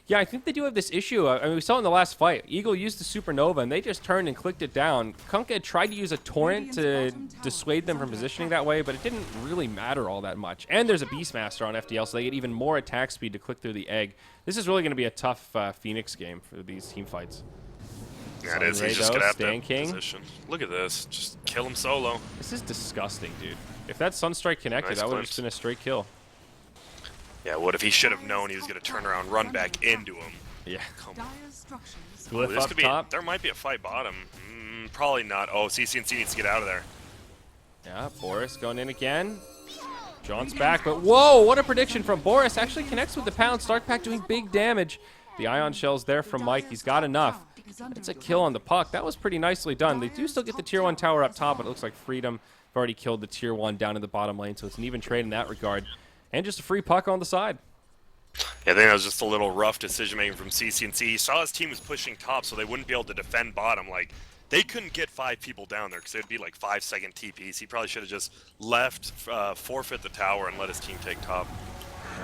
Speaker 1: yeah, I think they do have this issue. I mean, we saw it in the last fight. Eagle used the Supernova, and they just turned and clicked it down. Kunkka had tried to use a Torrent to dissuade them from positioning that way, but it didn't really matter all that much. And there's a Beastmaster on FDL, so they get even more attack speed to click through the egg. This is really going to be a tough Phoenix game for these team fights.
Speaker 2: Yeah, it is. He's just going to have to position. Look at this. Just kill him solo.
Speaker 1: This is disgusting, dude. If that Sunstrike connected,
Speaker 2: Nice
Speaker 1: that would have
Speaker 2: glimpse.
Speaker 1: just been a straight kill.
Speaker 2: Yeah, what if he should have known he was going to turn around, run back into him?
Speaker 1: Yeah.
Speaker 3: Dire's structures
Speaker 1: Glyph
Speaker 2: This
Speaker 1: up
Speaker 2: could be.
Speaker 1: top.
Speaker 2: There might be a fight bottom. Probably not. Oh, CC&C needs to get out of there.
Speaker 1: Yeah, Boris going in again. John's back, but whoa, what a prediction from Boris. Actually connects with the pound. Stark Pack doing big damage. The Ion Shell's there from Mike. He's got enough. It's a kill on the puck. That was pretty nicely done. They do still get the Tier 1 tower up top, but it looks like Freedom have already killed the Tier 1 down in the bottom lane, so it's an even trade in that regard. And just a free puck on the side.
Speaker 2: Yeah, I think that was just a little rough decision-making from CC&C. He saw his team was pushing top, so they wouldn't be able to defend bottom. Like, they couldn't get 5 people down there because it would be like 5-second TPs. He probably should have just left, forfeit the tower, and let his team take top.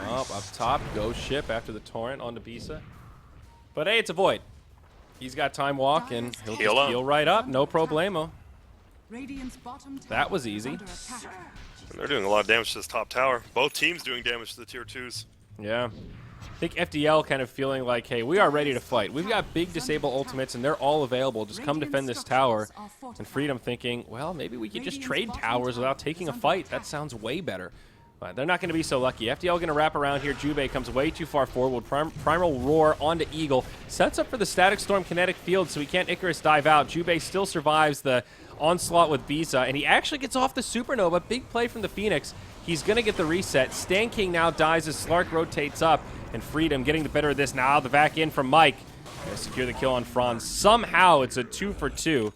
Speaker 1: Up top, Ghost Ship after the Torrent onto Bisa. But hey, it's a Void. He's got Time Walk, and he'll
Speaker 2: Heal
Speaker 1: just
Speaker 2: up.
Speaker 1: heal right up. No problemo.
Speaker 3: Radiant's bottom tower
Speaker 1: That was
Speaker 3: is
Speaker 1: easy.
Speaker 3: under attack.
Speaker 2: And they're doing a lot of damage to this top tower. Both teams doing damage to the Tier 2s.
Speaker 1: Yeah. I think FDL kind of feeling like, hey, we are ready to fight. We've got big disable ultimates, and they're all available. Just come defend this tower. And Freedom thinking, well, maybe we could just trade towers without taking a fight. That sounds way better. But they're not going to be so lucky. FDL going to wrap around here. Jubei comes way too far forward. Primal Roar onto Eagle. Sets up for the Static Storm kinetic field, so he can't Icarus dive out. Jubei still survives the onslaught with Bisa, and he actually gets off the Supernova. Big play from the Phoenix. He's going to get the reset. Stan King now dies as Slark rotates up, and Freedom getting the better of this. Now the back in from Mike. Gonna secure the kill on Franz. Somehow it's a 2 for 2.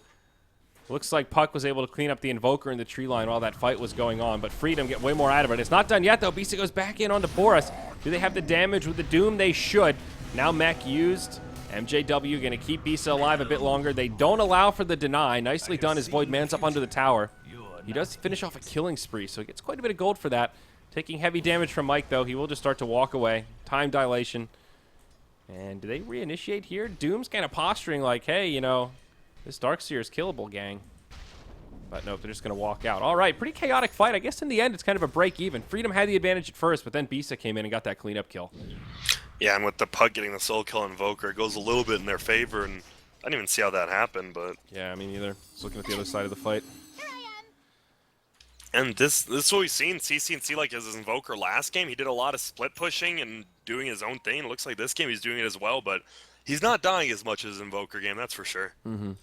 Speaker 1: Looks like Puck was able to clean up the Invoker in the tree line while that fight was going on, but Freedom get way more out of it. It's not done yet, though. Bisa goes back in onto Boris. Do they have the damage with the Doom? They should. Now mech used. MJW going to keep Bisa alive a bit longer. They don't allow for the deny. Nicely done as Void Man's up under the tower. He does finish off a killing spree, so he gets quite a bit of gold for that. Taking heavy damage from Mike, though. He will just start to walk away. Time dilation. And do they reinitiate here? Doom's kind of posturing like, hey, you know, this Darkseer is killable, gang. But nope, they're just going to walk out. All right, pretty chaotic fight. I guess in the end, it's kind of a break even. Freedom had the advantage at first, but then Bisa came in and got that cleanup kill.
Speaker 2: Yeah, and with the Puck getting the soul kill on Invoker, it goes a little bit in their favor, and I didn't even see how that happened, but...
Speaker 1: Yeah, me neither. Just looking at the other side of the fight.
Speaker 2: And this is what we've seen. CC&C, like his Invoker last game, he did a lot of split pushing and doing his own thing. It looks like this game he's doing it as well, but he's not dying as much as his Invoker game, that's for sure.
Speaker 1: Mm-hmm.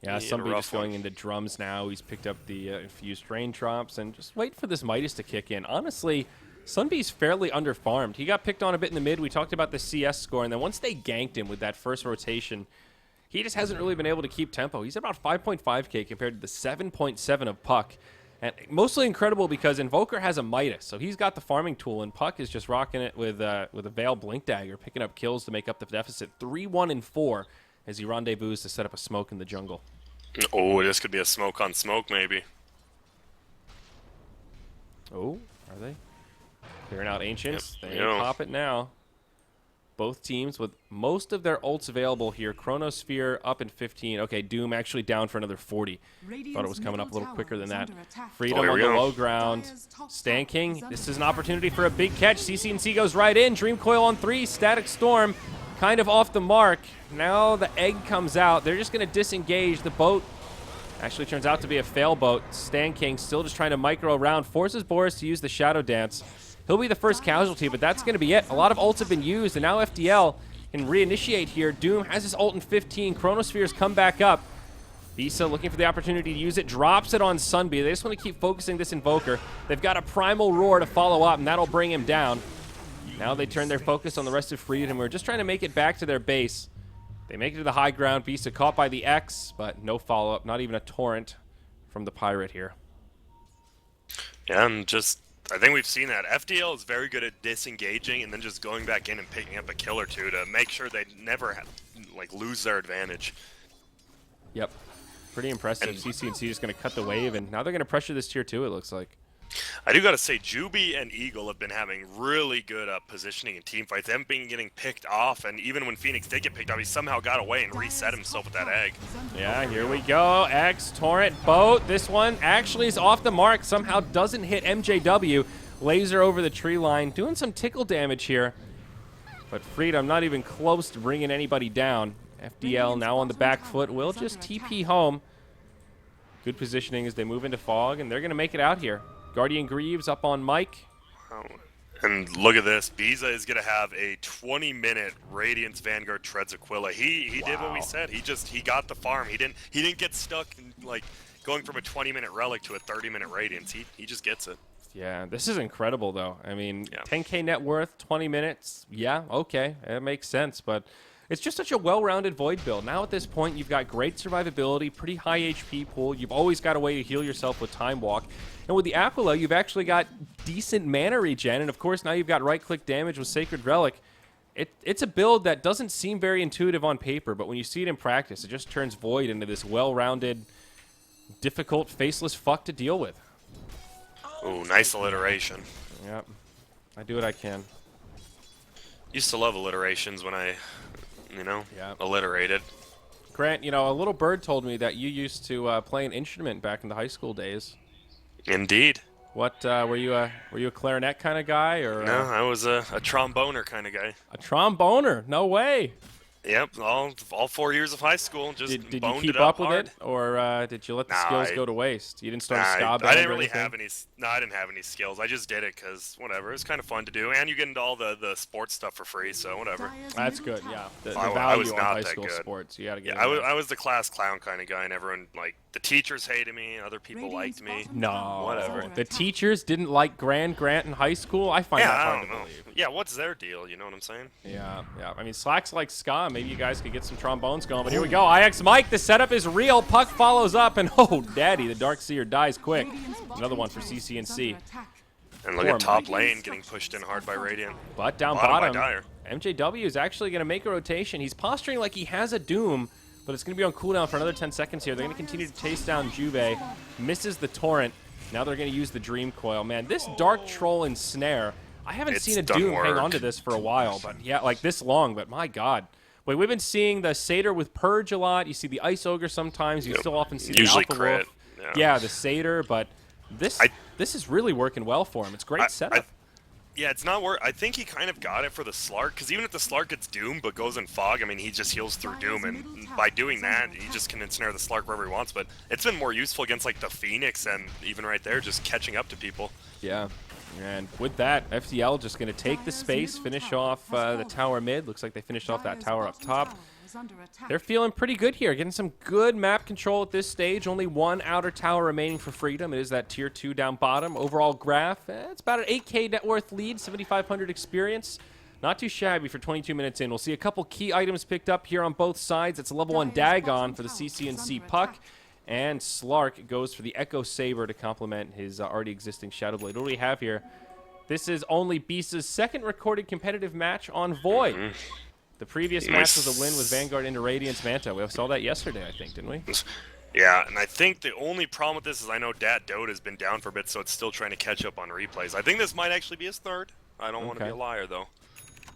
Speaker 1: Yeah, somebody just going into drums now. He's picked up the infused raindrops and just wait for this Midas to kick in. Honestly, Sunbee's fairly underfarmed. He got picked on a bit in the mid. We talked about the CS score, and then once they ganked him with that first rotation, he just hasn't really been able to keep tempo. He's about 5.5k compared to the 7.7 of Puck. And mostly incredible because Invoker has a Midas, so he's got the farming tool, and Puck is just rocking it with a Veil Blink Dagger, picking up kills to make up the deficit. 3-1 and 4 as he rendezvous to set up a smoke in the jungle.
Speaker 2: Oh, this could be a smoke on smoke, maybe.
Speaker 1: Oh, are they? Clearing out Ancients.
Speaker 2: Yep.
Speaker 1: They pop it now. Both teams with most of their ults available here. Chronosphere up in 15. Okay, Doom actually down for another 40. Thought it was coming up a little quicker than that. Freedom on the low ground. Stan King, this is an opportunity for a big catch. CC&C goes right in. Dream Coil on 3. Static Storm kind of off the mark. Now the egg comes out. They're just going to disengage. The boat actually turns out to be a fail boat. Stan King still just trying to micro around. Forces Boris to use the Shadow Dance. He'll be the first casualty, but that's going to be it. A lot of ults have been used, and now FDL can reinitiate here. Doom has his ult in 15. Chronospheres come back up. Bisa looking for the opportunity to use it. Drops it on Sunbee. They just want to keep focusing this Invoker. They've got a Primal Roar to follow up, and that'll bring him down. Now they turn their focus on the rest of Freedom. We're just trying to make it back to their base. They make it to the high ground. Bisa caught by the X, but no follow-up. Not even a torrent from the Pirate here.
Speaker 2: Yeah, and just... I think we've seen that. FDL is very good at disengaging and then just going back in and picking up a kill or two to make sure they never lose their advantage.
Speaker 1: Yep. Pretty impressive. CC&C is going to cut the wave, and now they're going to pressure this tier 2, it looks like.
Speaker 2: I do got to say, Juby and Eagle have been having really good positioning in team fights. They haven't been getting picked off, and even when Phoenix did get picked off, he somehow got away and reset himself with that egg.
Speaker 1: Yeah, here we go. X, Torrent, Boat. This one actually is off the mark. Somehow doesn't hit MJW. Laser over the tree line. Doing some tickle damage here. But Freedom not even close to bringing anybody down. FDL now on the back foot. Will just TP home. Good positioning as they move into Fog, and they're going to make it out here. Guardian Greaves up on Mike.
Speaker 2: Oh, and look at this. Biza is going to have a 20-minute Radiance Vanguard Treads Aquila. He did what we said. He got the farm. He didn't get stuck in, going from a 20-minute Relic to a 30-minute Radiance. He just gets it.
Speaker 1: Yeah, this is incredible, though. I mean,
Speaker 2: yeah.
Speaker 1: 10k net worth, 20 minutes. Yeah, okay. It makes sense, but it's just such a well-rounded Void build. Now at this point, you've got great survivability, pretty high HP pool. You've always got a way to heal yourself with Time Walk. And with the Aquila, you've actually got decent mana regen. And of course, now you've got right-click damage with Sacred Relic. It's a build that doesn't seem very intuitive on paper, but when you see it in practice, it just turns Void into this well-rounded, difficult, faceless fuck to deal with.
Speaker 2: Ooh, nice alliteration.
Speaker 1: Yep. I do what I can.
Speaker 2: Used to love alliterations when I, alliterated.
Speaker 1: Grant, a little bird told me that you used to play an instrument back in the high school days.
Speaker 2: Indeed.
Speaker 1: What were you a clarinet kind of guy, or?
Speaker 2: No, I was a tromboner kind of guy.
Speaker 1: A tromboner? No way.
Speaker 2: Yep, all 4 years of high school, just
Speaker 1: did you
Speaker 2: boned
Speaker 1: keep
Speaker 2: it up
Speaker 1: with
Speaker 2: hard.
Speaker 1: it, or did you let the skills go to waste? You didn't start a ska band
Speaker 2: I didn't
Speaker 1: or
Speaker 2: really
Speaker 1: anything?
Speaker 2: have any. No, I didn't have any skills. I just did it because whatever. It was kind of fun to do, and you get into all the sports stuff for free, so whatever.
Speaker 1: That's good. Yeah, the
Speaker 2: I
Speaker 1: value
Speaker 2: was
Speaker 1: on
Speaker 2: not
Speaker 1: high
Speaker 2: that
Speaker 1: school
Speaker 2: good.
Speaker 1: sports. You got to get.
Speaker 2: Yeah, I was the class clown kind of guy, and everyone the teachers hated me, other people liked me.
Speaker 1: No,
Speaker 2: Whatever.
Speaker 1: The teachers didn't like Grant in high school. I find that
Speaker 2: I
Speaker 1: hard
Speaker 2: don't
Speaker 1: to
Speaker 2: know.
Speaker 1: believe.
Speaker 2: Yeah, what's their deal? You know what I'm saying?
Speaker 1: Yeah. I mean, Slacks like ska, maybe you guys could get some trombones going. But here we go. IX Mike, the setup is real. Puck follows up, and oh, daddy, the Darkseer dies quick. Another one for CCNC.
Speaker 2: And look at top lane getting pushed in hard by Radiant.
Speaker 1: But down
Speaker 2: Bottom by
Speaker 1: bottom,
Speaker 2: Dire.
Speaker 1: MJW is actually going to make a rotation. He's posturing like he has a Doom, but it's going to be on cooldown for another 10 seconds here. They're going to continue to chase down Juve. Misses the Torrent. Now they're going to use the Dream Coil. Man, this Dark Troll and Snare, I haven't seen a Doom hang on to this for a while, but yeah, like this long, but my God. Wait, we've been seeing the Satyr with Purge a lot. You see the Ice Ogre sometimes. You still often see the
Speaker 2: Usually
Speaker 1: Alpha
Speaker 2: crit.
Speaker 1: Wolf. Yeah, the Satyr, but this is really working well for him. It's great setup.
Speaker 2: Yeah, it's not work. I think he kind of got it for the Slark, because even if the Slark gets Doom but goes in Fog, I mean, he just heals through Doom, and by doing that, he just can ensnare the Slark wherever he wants. But it's been more useful against, like, the Phoenix, and even right there, just catching up to people.
Speaker 1: Yeah, and with that, FDL just going to take the space, finish off the tower mid. Looks like they finished off that tower up top. They're feeling pretty good here, getting some good map control at this stage. Only one outer tower remaining for Freedom. It is that tier 2 down bottom. Overall graph, it's about an 8K net worth lead, 7,500 experience. Not too shabby for 22 minutes in. We'll see a couple key items picked up here on both sides. It's a level 1 Dagon for the CCNC Puck, and Slark goes for the Echo Saber to complement his already existing Shadow Blade. What do we have here? This is only Beast's second recorded competitive match on Void. The previous match was a win with Vanguard into Radiance Manta. We saw that yesterday, I think, didn't we?
Speaker 2: Yeah, and I think the only problem with this is I know Dat Dota has been down for a bit, so it's still trying to catch up on replays. I think this might actually be his third. I don't want to be a liar, though.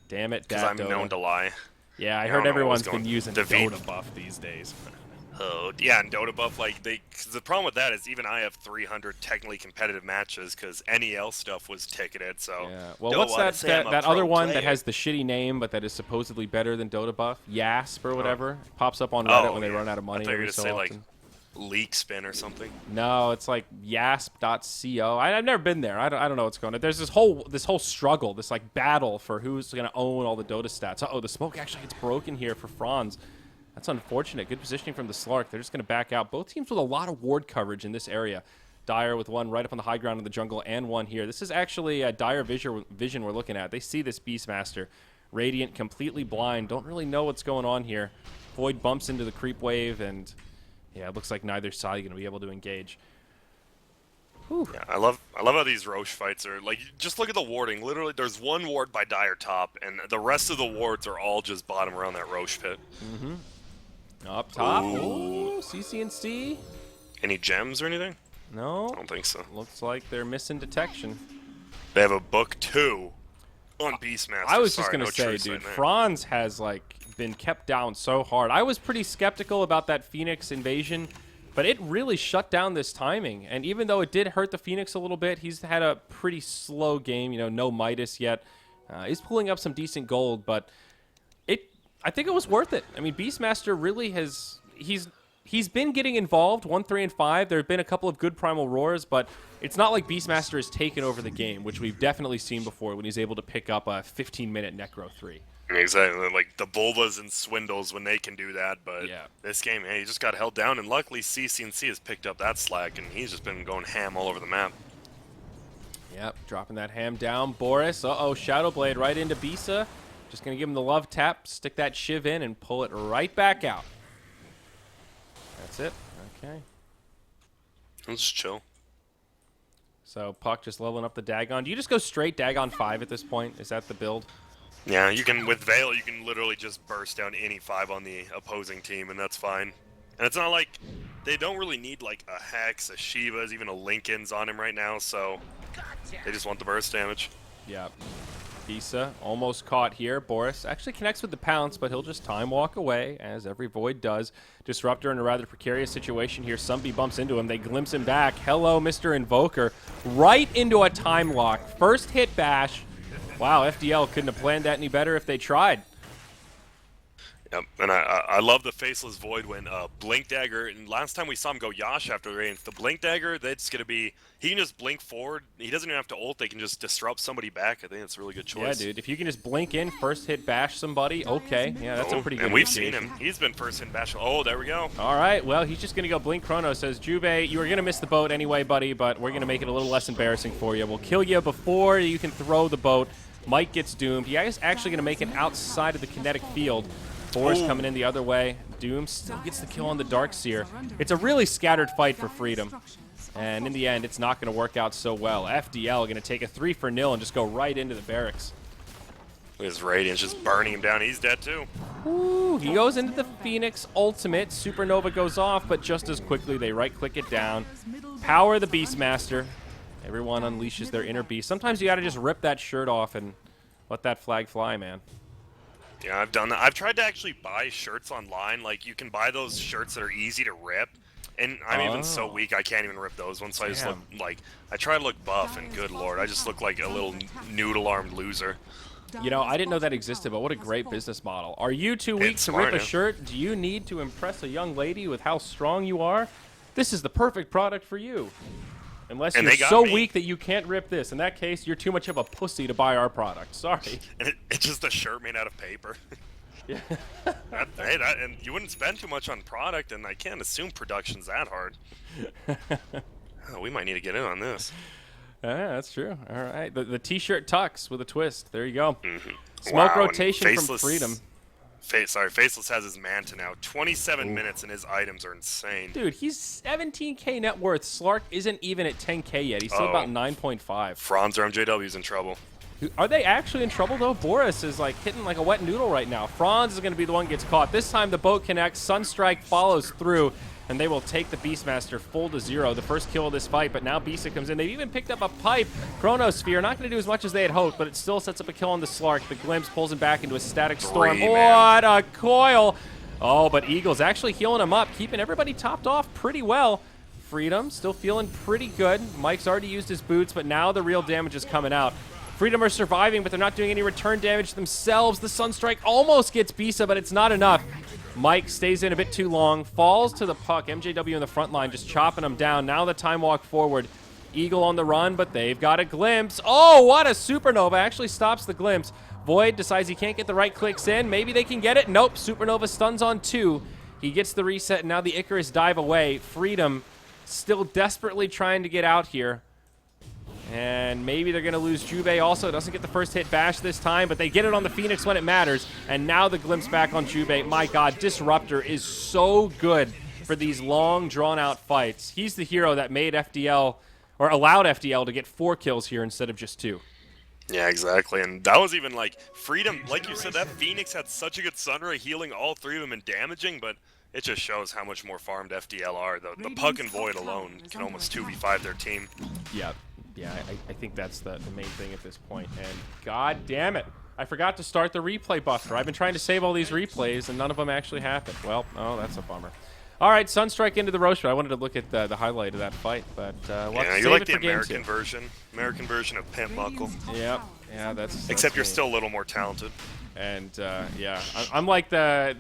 Speaker 1: Damn it,
Speaker 2: because
Speaker 1: Dat
Speaker 2: I'm
Speaker 1: Dota.
Speaker 2: known to lie.
Speaker 1: Yeah, I heard everyone's been using Dota buff these days.
Speaker 2: Oh, yeah, and Dota buff, like, cause the problem with that is even I have 300 technically competitive matches because NEL stuff was ticketed, so...
Speaker 1: Yeah. Well, what's that other one that has the shitty name but that is supposedly better than Dota buff? Yasp or whatever? It pops up on Reddit when they run out of money every so often.
Speaker 2: Like, Leak Spin or something.
Speaker 1: No, it's like yasp.co. I've never been there. I don't know what's going on. There's this whole struggle, this like battle for who's going to own all the Dota stats. Uh-oh, the smoke actually gets broken here for Franz. That's unfortunate. Good positioning from the Slark. They're just going to back out. Both teams with a lot of ward coverage in this area. Dire with one right up on the high ground in the jungle and one here. This is actually a Dire vision we're looking at. They see this Beastmaster. Radiant completely blind. Don't really know what's going on here. Void bumps into the creep wave, and yeah, it looks like neither side is going to be able to engage. Whew.
Speaker 2: Yeah, I love how these Roche fights are like. Just look at the warding. Literally, there's one ward by Dire top, and the rest of the wards are all just bottom around that Roche pit.
Speaker 1: Mm-hmm. Up top. Ooh, CCNC.
Speaker 2: Any gems or anything?
Speaker 1: No.
Speaker 2: I don't think so.
Speaker 1: Looks like they're missing detection.
Speaker 2: They have a book 2 on Beastmaster.
Speaker 1: I was just going to say, dude, Franz has, like, been kept down so hard. I was pretty skeptical about that Phoenix invasion, but it really shut down this timing. And even though it did hurt the Phoenix a little bit, he's had a pretty slow game, you know, no Midas yet. He's pulling up some decent gold, but I think it was worth it. I mean, Beastmaster really has... He's been getting involved, 1, 3, and 5. There have been a couple of good Primal Roars, but it's not like Beastmaster has taken over the game, which we've definitely seen before when he's able to pick up a 15-minute Necro 3.
Speaker 2: Exactly, like the Bulbas and Swindles when they can do that, but
Speaker 1: yeah.
Speaker 2: This game, hey, he just got held down, and luckily CCNC has picked up that slack, and he's just been going ham all over the map.
Speaker 1: Yep, dropping that ham down. Boris, uh-oh, Shadow Blade right into Bisa. Just going to give him the love tap, stick that Shiv in, and pull it right back out. That's it. Okay.
Speaker 2: Let's chill.
Speaker 1: So Puck just leveling up the Dagon. Do you just go straight Dagon 5 at this point? Is that the build?
Speaker 2: Yeah, you can, with Veil, you can literally just burst down any 5 on the opposing team, and that's fine. And it's not like, they don't really need like a Hex, a Shiva's, even a Lincoln's on him right now, so they just want the burst damage.
Speaker 1: Yeah. Bisa almost caught here. Boris actually connects with the pounce, but he'll just time walk away, as every Void does. Disruptor in a rather precarious situation here. Sunby bumps into him. They glimpse him back. Hello, Mr. Invoker. Right into a time lock. First hit bash. Wow, FDL couldn't have planned that any better if they tried.
Speaker 2: Yep, and I love the Faceless Void when Blink Dagger, and last time we saw him go Yash after the Radiance, the Blink Dagger, that's going to be, he can just blink forward, he doesn't even have to ult, they can just disrupt somebody back. I think it's a really good choice.
Speaker 1: Yeah, dude, if you can just blink in, first hit bash somebody, okay. Yeah, that's a pretty good
Speaker 2: And we've seen him, he's been first hit bash. Oh, there we go.
Speaker 1: All right, well, he's just going to go blink Chrono, says, Juve, you were going to miss the boat anyway, buddy, but we're going to make it a little less embarrassing for you. We'll kill you before you can throw the boat. Mike gets doomed. He is actually going to make it outside of the kinetic field. Boar's coming in the other way. Doom still gets the kill on the Darkseer. It's a really scattered fight for Freedom. And in the end, it's not going to work out so well. FDL going to take a 3-for-0 and just go right into the barracks.
Speaker 2: His Radiance just burning him down. He's dead too.
Speaker 1: Ooh, he goes into the Phoenix ultimate. Supernova goes off, but just as quickly they right-click it down. Power the Beastmaster. Everyone unleashes their inner beast. Sometimes you got to just rip that shirt off and let that flag fly, man.
Speaker 2: Yeah, I've done that. I've tried to actually buy shirts online. Like, you can buy those shirts that are easy to rip. And I'm even so weak, I can't even rip those ones. So I just look like, I try to look buff, and good lord, I just look like a little noodle-armed loser.
Speaker 1: You know, I didn't know that existed, but what a great business model. Are you too weak to rip a shirt? Do you need to impress a young lady with how strong you are? This is the perfect product for you. Unless you're so weak that you can't rip this. In that case, you're too much of a pussy to buy our product. Sorry.
Speaker 2: And it's just a shirt made out of paper.
Speaker 1: Yeah.
Speaker 2: And you wouldn't spend too much on product, and I can't assume production's that hard. Oh, we might need to get in on this.
Speaker 1: Yeah, that's true. All right. The T-shirt tux with a twist. There you go.
Speaker 2: Wow,
Speaker 1: Smoke rotation from Freedom.
Speaker 2: Faceless has his Manta now. 27 minutes, and his items are insane.
Speaker 1: Dude, he's 17K net worth. Slark isn't even at 10K yet. He's still about 9.5.
Speaker 2: Franz or MJW's in trouble.
Speaker 1: Are they actually in trouble, though? Boris is, like, hitting like a wet noodle right now. Franz is going to be the one who gets caught. This time the boat connects. Sunstrike follows through, and they will take the Beastmaster full to 0. The first kill of this fight, but now Bisa comes in. They've even picked up a pipe. Chronosphere, not going to do as much as they had hoped, but it still sets up a kill on the Slark. The Glimpse pulls him back into a static storm. What a coil! Oh, but Eagle's actually healing him up, keeping everybody topped off pretty well. Freedom still feeling pretty good. Mike's already used his boots, but now the real damage is coming out. Freedom are surviving, but they're not doing any return damage themselves. The Sunstrike almost gets Bisa, but it's not enough. Mike stays in a bit too long, falls to the puck. MJW in the front line just chopping him down. Now the time walk forward. Eagle on the run, but they've got a glimpse. Oh, what a Supernova. Actually stops the glimpse. Void decides he can't get the right clicks in. Maybe they can get it. Nope, Supernova stuns on 2. He gets the reset, and now the Icarus dive away. Freedom still desperately trying to get out here. And maybe they're going to lose Jubei also. Doesn't get the first hit bash this time, but they get it on the Phoenix when it matters. And now the glimpse back on Jubei. My God, Disruptor is so good for these long, drawn-out fights. He's the hero that made FDL, or allowed FDL to get 4 kills here instead of just 2.
Speaker 2: Yeah, exactly. And that was even like Freedom, like you said, that Phoenix had such a good Sunray, healing all 3 of them and damaging, but it just shows how much more farmed FDL are. The Puck and Void alone can almost 2v5 their team.
Speaker 1: Yeah. Yeah, I think that's the main thing at this point. And god damn it, I forgot to start the replay buffer. I've been trying to save all these replays, and none of them actually happened. Well, oh, that's a bummer. All right, Sunstrike into the roaster. I wanted to look at the highlight of that fight, but
Speaker 2: yeah, you're like the American version of Pimp Muckle.
Speaker 1: Yeah, that's
Speaker 2: except you're still a little more talented.
Speaker 1: And yeah, I'm like the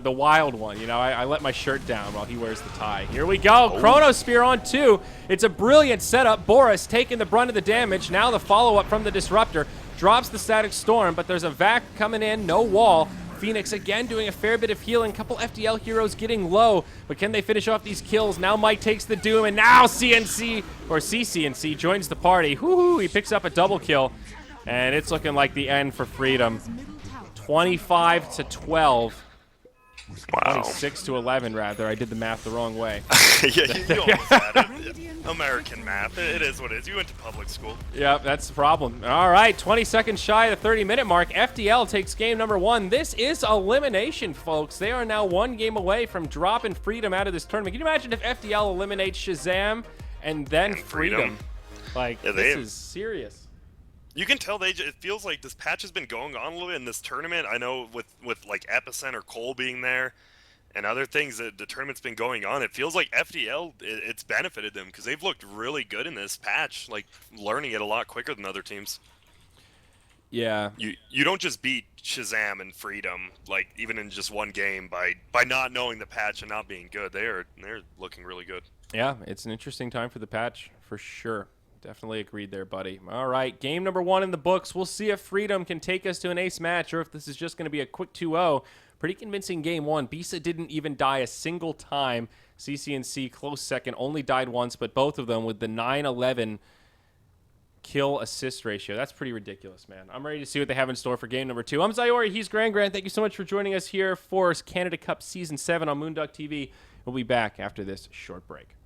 Speaker 1: wild one, you know. I let my shirt down while he wears the tie. Here we go, Chronosphere on 2. It's a brilliant setup. Boris taking the brunt of the damage. Now the follow-up from the Disruptor drops the Static Storm, but there's a vac coming in, no wall. Phoenix again doing a fair bit of healing. Couple FDL heroes getting low, but can they finish off these kills? Now Mike takes the Doom, and now CCNC joins the party. Woohoo! He picks up a double kill, and it's looking like the end for Freedom. 25-12.
Speaker 2: Wow.
Speaker 1: 26-11, rather. I did the math the wrong way.
Speaker 2: Yeah, you almost had it. American math. It is what it is. You went to public school.
Speaker 1: Yep, that's the problem. All right, 20 seconds shy of the 30-minute mark. FDL takes game number 1. This is elimination, folks. They are now 1 game away from dropping Freedom out of this tournament. Can you imagine if FDL eliminates Shazam and then Freedom? Like, yeah, this is serious.
Speaker 2: You can tell it feels like this patch has been going on a little bit in this tournament. I know with like Epicenter Cole being there and other things that the tournament's been going on, it feels like FDL, it's benefited them because they've looked really good in this patch, like learning it a lot quicker than other teams.
Speaker 1: Yeah.
Speaker 2: You don't just beat Shazam and Freedom, like even in just 1 game by not knowing the patch and not being good. They're looking really good.
Speaker 1: Yeah, it's an interesting time for the patch for sure. Definitely agreed there, buddy. All right, game number 1 in the books. We'll see if Freedom can take us to an ace match or if this is just going to be a quick 2-0. Pretty convincing game 1. Bisa didn't even die a single time. CCNC close second, only died once, but both of them with the 9-11 kill assist ratio. That's pretty ridiculous, man. I'm ready to see what they have in store for game number 2. I'm Zayori. He's Grant. Thank you so much for joining us here for Canada Cup Season 7 on moonducktv. We'll be back after this short break.